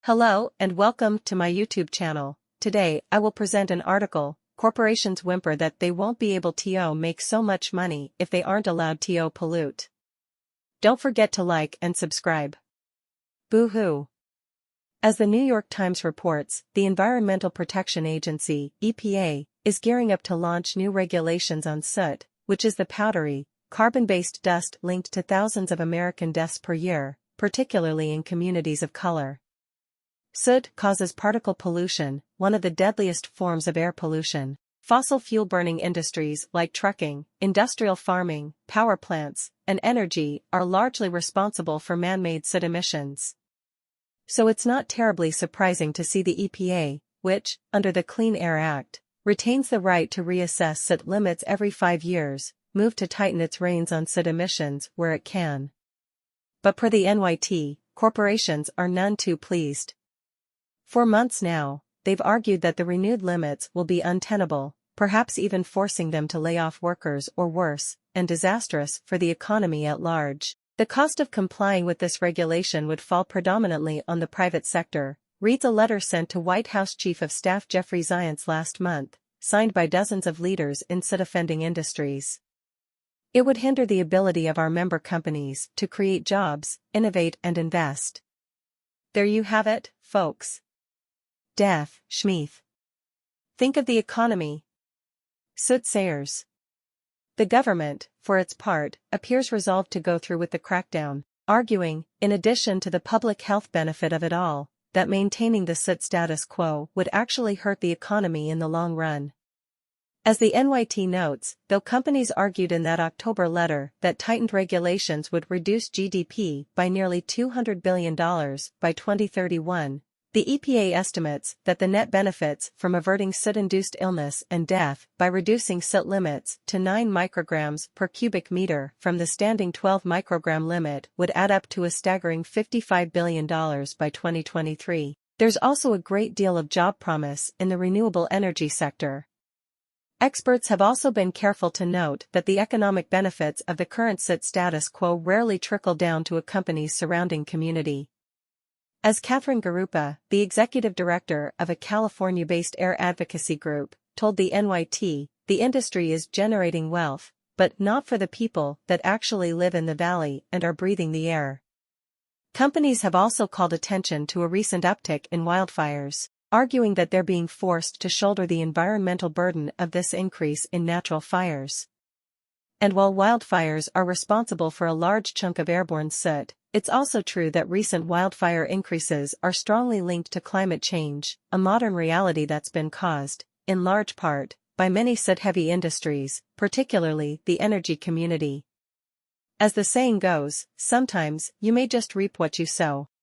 Hello and welcome to my YouTube channel. Today I will present an article, Corporations Whimper that they won't be able to make so much money if they aren't allowed to pollute. Don't forget to like and subscribe. Boo-hoo. As the New York Times reports, the Environmental Protection Agency, EPA, is gearing up to launch new regulations on soot, which is the powdery, carbon-based dust linked to thousands of American deaths per year, particularly in communities of color. Soot causes particle pollution, one of the deadliest forms of air pollution. Fossil fuel-burning industries like trucking, industrial farming, power plants, and energy are largely responsible for man-made soot emissions. So it's not terribly surprising to see the EPA, which, under the Clean Air Act, retains the right to reassess soot limits every 5 years, move to tighten its reins on soot emissions where it can. But per the NYT, corporations are none too pleased. For months now, they've argued that the renewed limits will be untenable, perhaps even forcing them to lay off workers or worse, and disastrous for the economy at large. The cost of complying with this regulation would fall predominantly on the private sector, reads a letter sent to White House Chief of Staff Jeffrey Zients last month, signed by dozens of leaders in soot-offending industries. It would hinder the ability of our member companies to create jobs, innovate and invest. There you have it, folks. Death, Schmeath. Think of the economy. Soothsayers. The government, for its part, appears resolved to go through with the crackdown, arguing, in addition to the public health benefit of it all, that maintaining the soot status quo would actually hurt the economy in the long run. As the NYT notes, though companies argued in that October letter that tightened regulations would reduce GDP by nearly $200 billion by 2031, the EPA estimates that the net benefits from averting soot-induced illness and death by reducing soot limits to 9 micrograms per cubic meter from the standing 12 microgram limit would add up to a staggering $55 billion by 2023. There's also a great deal of job promise in the renewable energy sector. Experts have also been careful to note that the economic benefits of the current soot status quo rarely trickle down to a company's surrounding community. As Catherine Garupa, the executive director of a California-based air advocacy group, told the NYT, the industry is generating wealth, but not for the people that actually live in the valley and are breathing the air. Companies have also called attention to a recent uptick in wildfires, arguing that they're being forced to shoulder the environmental burden of this increase in natural fires. And while wildfires are responsible for a large chunk of airborne soot, it's also true that recent wildfire increases are strongly linked to climate change, a modern reality that's been caused, in large part, by many soot-heavy industries, particularly the energy community. As the saying goes, sometimes you may just reap what you sow.